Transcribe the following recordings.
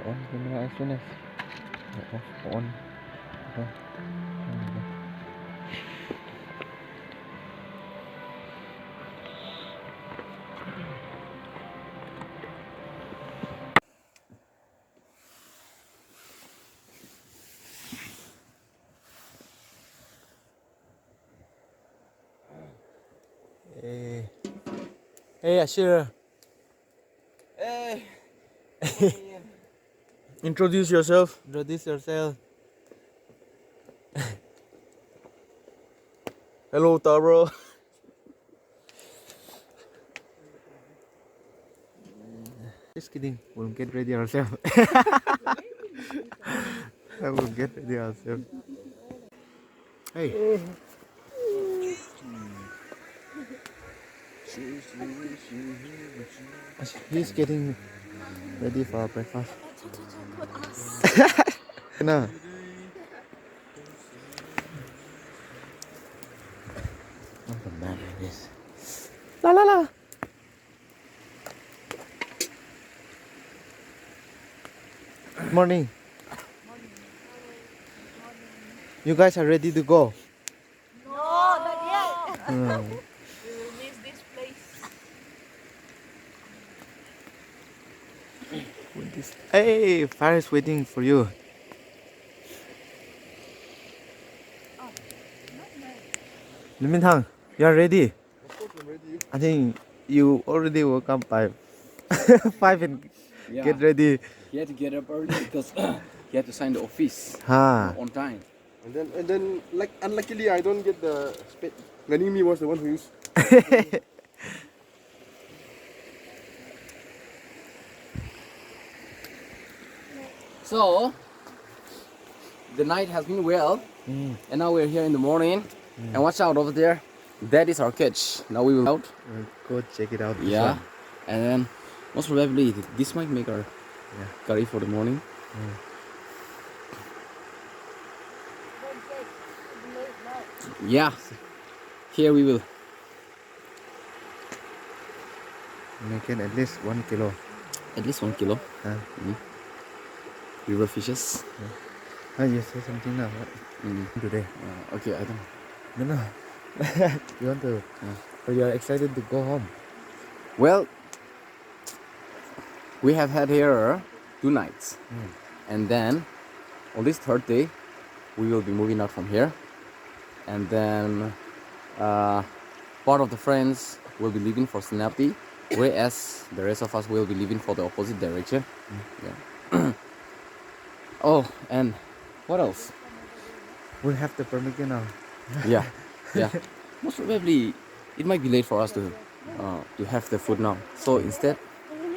on camera as soon as off on. Okay. Hey, hey, Ashir. Hey, Introduce yourself. Introduce yourself. Hello, Taro. Just kidding. We'll get ready ourselves. We'll get ready ourselves. Hey. He's getting ready for breakfast. No. Not the man like this. La la la. Good morning. You guys are ready to go? No, not yet. Hmm. We will miss this place. Hey, fire is waiting for you. Lim Min Thang, you are ready? of course I'm ready. I think you already woke up by 5 and Yeah. get ready. He had to get up early because he had to sign the office Ha. on time. And then, like unluckily, I don't get the spade. Ganimi was the one who used. So the night has been well, Mm. and now we're here in the morning. And watch out over there. That is our catch. Now we will out. We'll go check it out. this Yeah. one. And then most probably this might make our curry for the morning. Yeah. Here we will. Make it at least 1 kilo. At least 1 kilo. Huh? River fishes. You say something now. What today? Okay, I don't. No, no. You want to? But you are excited to go home. Well, we have had here 2 nights, and then on this third day, we will be moving out from here, and then part of the friends will be leaving for Sinapi, whereas the rest of us will be leaving for the opposite direction. Yeah. Oh, and what else? We'll have the permission now. Yeah, yeah. Most probably, it might be late for us to have the food now. So instead,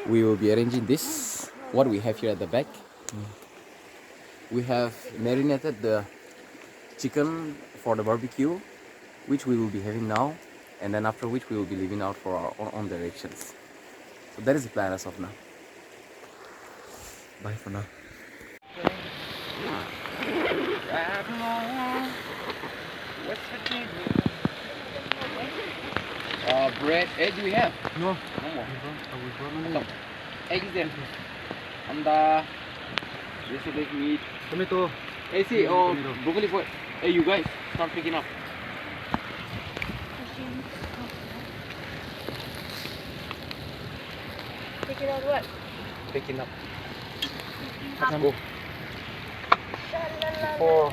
we will be arranging this. What we have here at the back. We have marinated the chicken for the barbecue, which we will be having now, and then after which we will be leaving out for our own directions. So that is the plan as of now. Bye for now. Bread, egg we have. No. No more. No. Egg is there. And yesterday meat. Tomato. Hey, see, broccoli for. Hey, you guys, start picking up. Take it out what? Picking up. Up. Go. Four.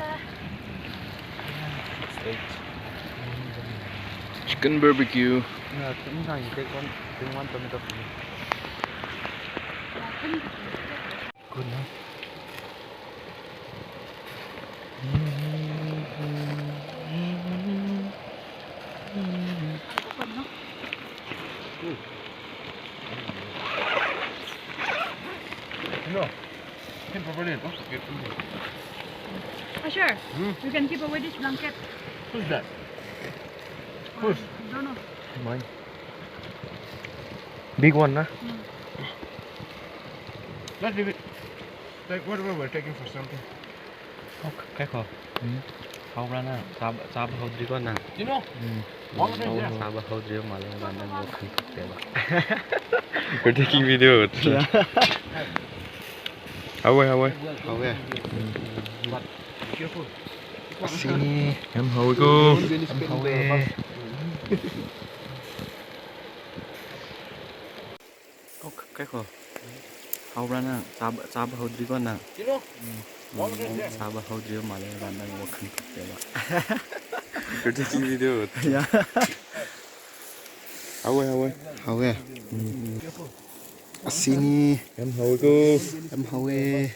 Chicken barbecue. No, sometimes you take one tomato for me. Good now. No. Keep properly. Oh, sure. You can keep away this blanket. Who's that? Who's? Don't know. Mine. Big one, nah? Let's leave it. Like whatever we're taking for something. Cái khổ không ra nè sao bao nhiêu con nè You know? One of them, yeah. sao bao nhiêu mà lên bàn đang ngồi không thực tế We're taking video. Hậu ơi, hậu ơi. Hậu ơi. Careful. Sini. Em hậu cô. Hậu ơi. Cái khổ. Hậu ra nè, sab hậu đi con nè. Sab hậu đi mà lại làm đang work không được vậy. You're taking video. Yeah. Hậu ơi, hậu ơi. Hậu ơi. Sini. Em hậu cô. Em hậu ơi.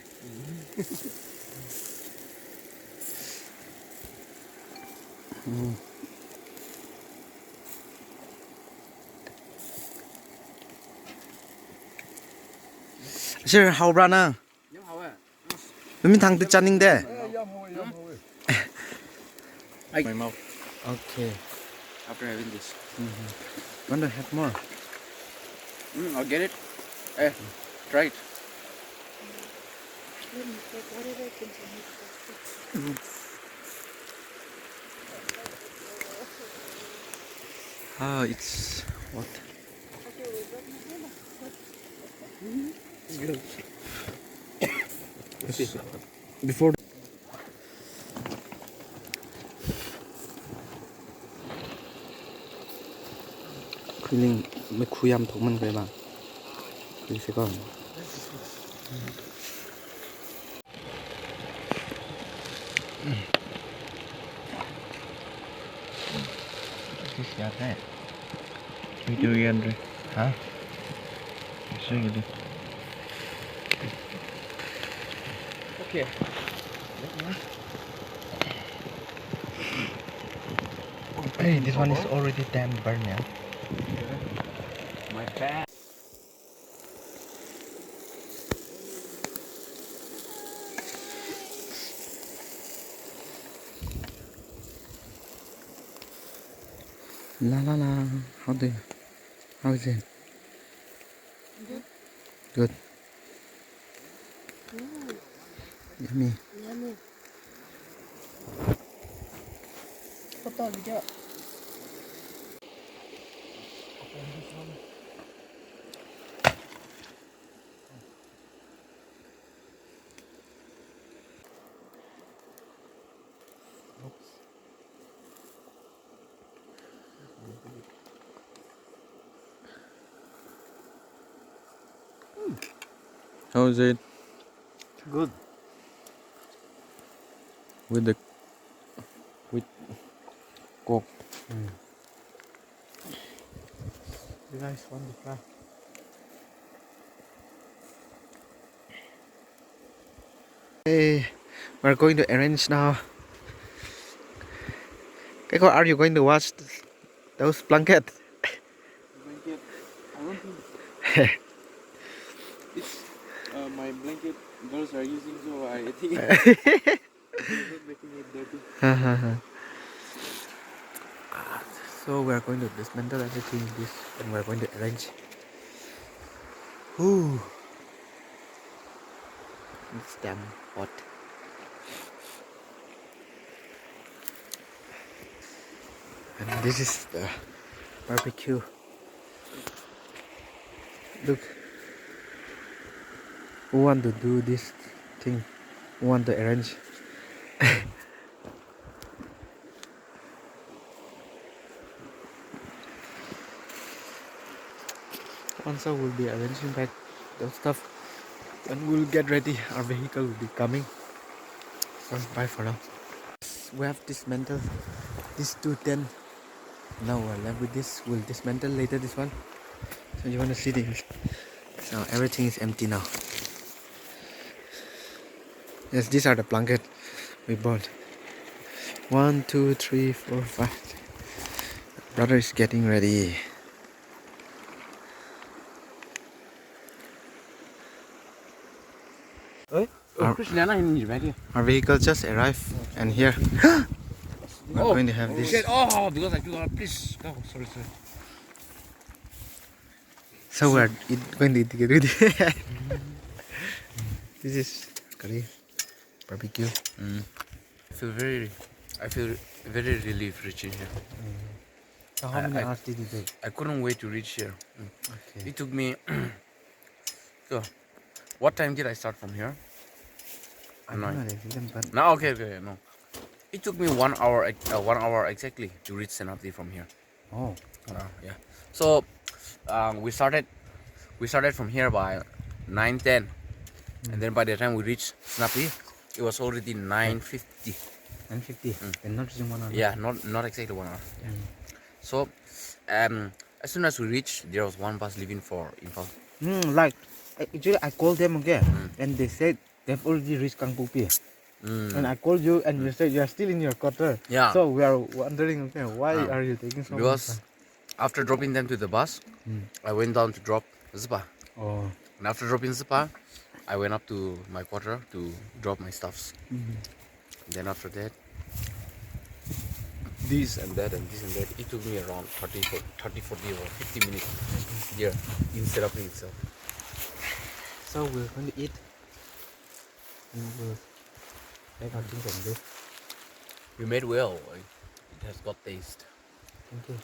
Sure, hậu ra nè. Mình thằng tự chân ninh đây. My mouth. Okay. After having this. Want to have more? I'll get it. Hey, try it. Ah, it's what? Before cooling, mới khui âm thuộc mình cái bạn. Thì sẽ còn. Dạ thế. Đi chơi game rồi. Hả? Sao vậy đi? Okay. Hey, this one is already damn burnt now. My bad. La la la. How is it? Good. Yummy. Foto video. How is it? Good. With the coke. You guys want to try? Hey, we're going to arrange now. Keiko, are you going to wash those blankets? Blanket. I don't think it's my blanket girls are using, so I think it's not making it dirty. So we are going to dismantle everything this and we are going to arrange. Ooh. It's damn hot. And this is the barbecue. Look. Who want to do this thing? Who want to arrange? Also we'll be arranging back those stuff and we'll get ready. Our vehicle will be coming. So bye for now. We have dismantled this 210. Now we're left with this. We'll dismantle later this one. So you want to see this? So everything is empty now. Yes, these are the blanket we bought. 1, 2, 3, 4, 5. Brother is getting ready. Our vehicle just arrived and here we're going to have this. Oh, because I do. Please. Oh, sorry. So we're going to do this. This is curry barbecue. I feel very relieved reaching here. So how many hours did you take? I couldn't wait to reach here. Okay. It took me. So, what time did I start from here? I don't know the reason, but No, okay, no. It took me 1 hour, 1 hour exactly to reach Senapati from here. oh, Yeah. So, we started from here by 9:10, and then by the time we reached Senapati, it was already 9:50. 950. And not using 1 hour. Yeah, not exactly 1 hour. Yeah. So, as soon as we reached, there was one bus leaving for Imphal. Like actually, I called them again, and they said they've already reached Kangpupi. And I called you, and you said you are still in your quarter. Yeah. So we are wondering, okay, why are you taking so long? Because after dropping them to the bus, I went down to drop Zipa. Oh. And after dropping Zipa, I went up to my quarter to drop my stuffs. Then after that, this and that and this and that, it took me around 30, 40 or 50 minutes here in Serapli itself. So we're going to eat, and we'll take our things and leave. You made well. It has got taste. Thank you.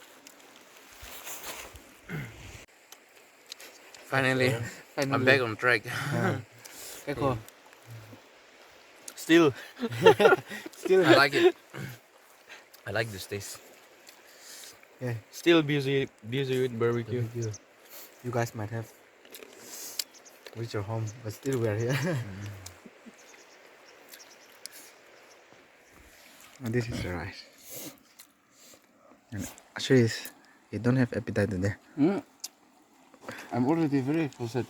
Finally, I'm back on track. Echo. Still. Still. I like it. I like this taste. Yeah. Still busy with barbecue. You guys might have reached your home, but still we're here. And this is the rice. And actually, you don't have appetite today. I'm already very exhausted.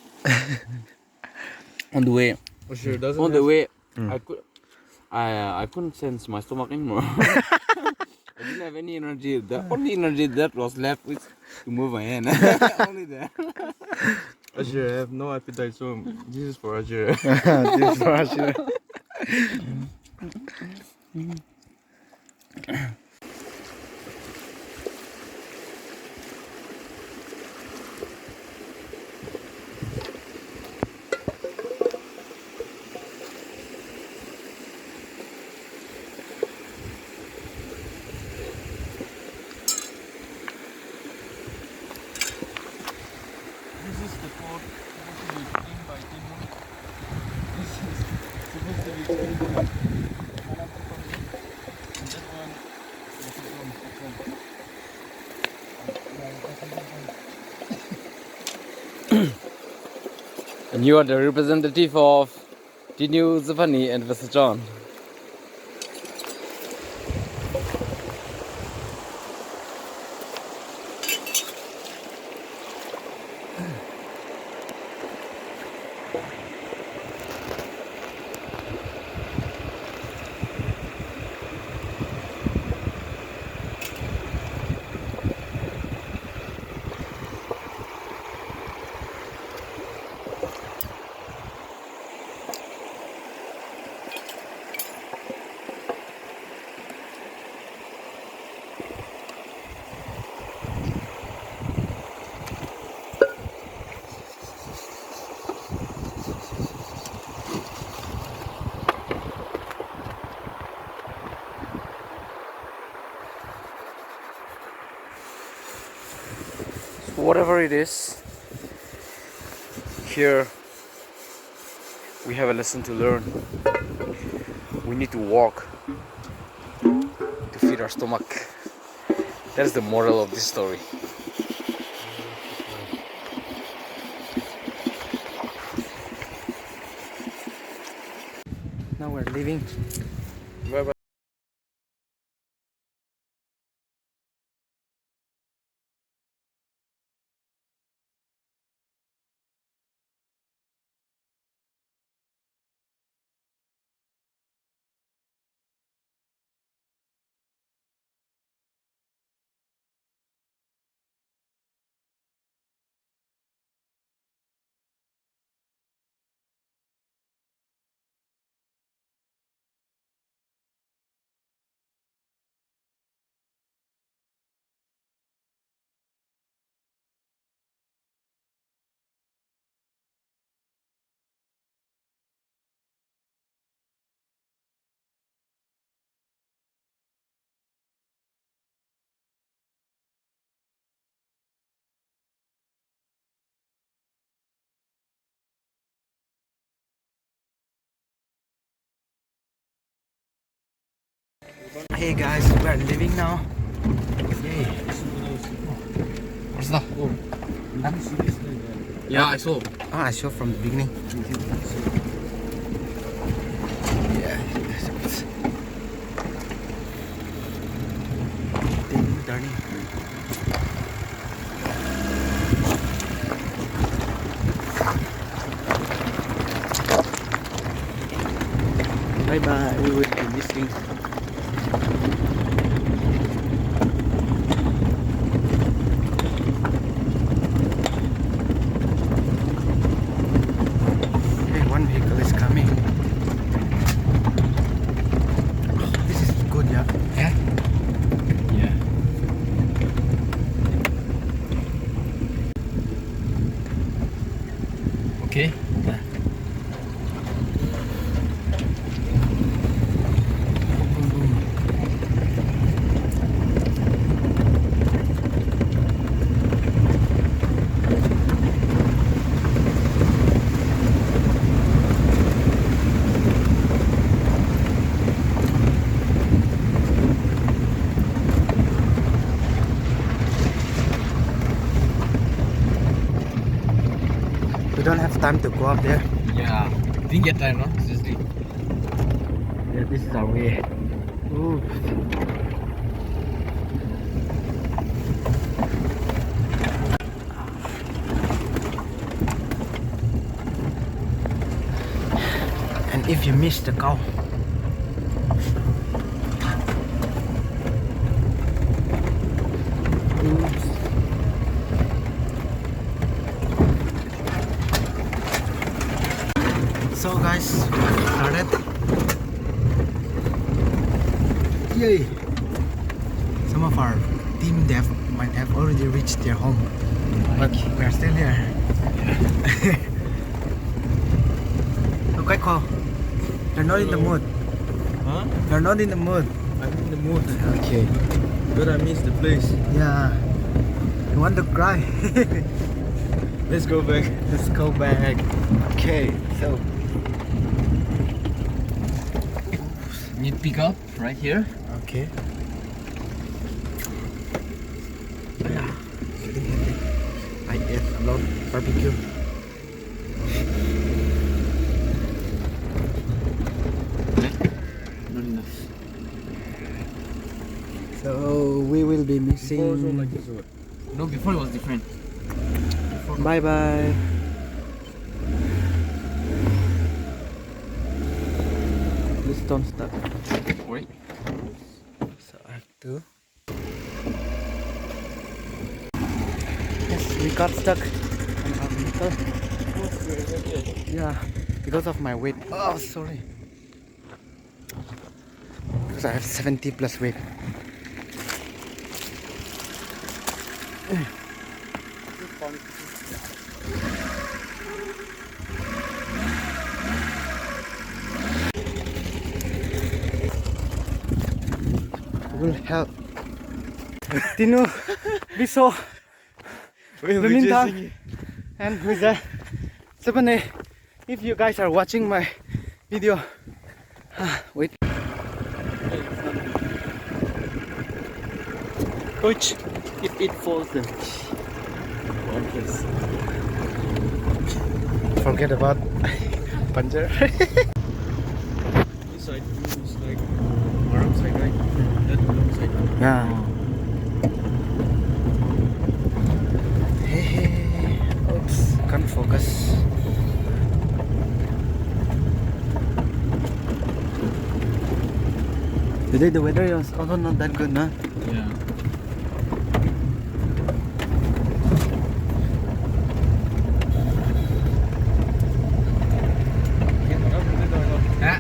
On the way, Sure doesn't on the have- way, I couldn't sense my stomach anymore. I didn't have any energy. The only energy that was left was to move my hand. Only that. Ashir, I have no appetite, so this is for Ashir. This is for Ashira. This is the pot supposed to be cleaned by Timo. This is supposed to be cleaned by and that one, And you are the representative of Tinu Zapani and Mr. John. Whatever it is, here we have a lesson to learn. We need to walk to feed our stomach. That is the moral of this story. Now we're leaving. Bye bye. Hey guys, we are leaving now. Yay. What's that? Yeah, I saw. I saw from the beginning. Yeah. Turning. Bye bye. We will be missing. Okay, one vehicle is coming. Oh, this is good, yeah. Yeah. Yeah. Okay. Yeah. We don't have time to go up there. Yeah. Didn't get time, no? Seriously. Yeah, this is our way. Ooh. And if you miss the cow, oops. So guys, started. Yay! Some of our team might have already reached their home, but we are still here. Okay, Cole. You're not in the mood. Huh? You're not in the mood. I'm in the mood. Okay. But I miss the place. Yeah. You want to cry? Let's go back. Let's go back. Okay. So. Need pick up right here. Okay. Yeah. Getting hungry. I ate a lot of barbecue. Not enough. So we will be Before also missing. like this or what? No, before it was different. Bye bye. Please don't stop. Wait. So I have to. Yes, we got stuck on our vehicle. Yeah, because of my weight. Oh, sorry. Because I have 70 plus weight. Will help. Tino, Biso, We'll be Lumintang, chasing you. and who's that? Sabane, if you guys are watching my video, wait. Which, if it falls then. One place. Forget about puncture. This side is like Maram side, right? That long side. Yeah. Hey, oops, can't focus. Today the weather is also not that good, nah? Yeah. Ah.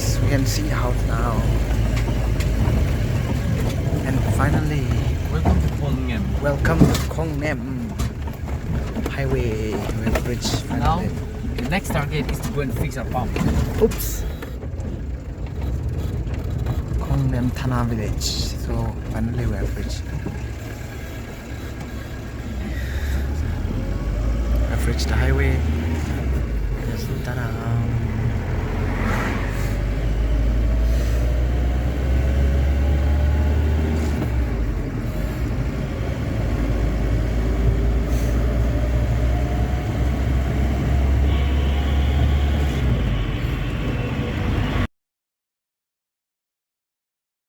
Yes, we can see out now. And finally, Welcome to Phongam. welcome to Kongnam Highway Bridge. Now, Finally. the next target is to go and fix our pump. Oops. Kongnam Thana village. So finally we have reached. I've reached the highway. Yes, ta-da.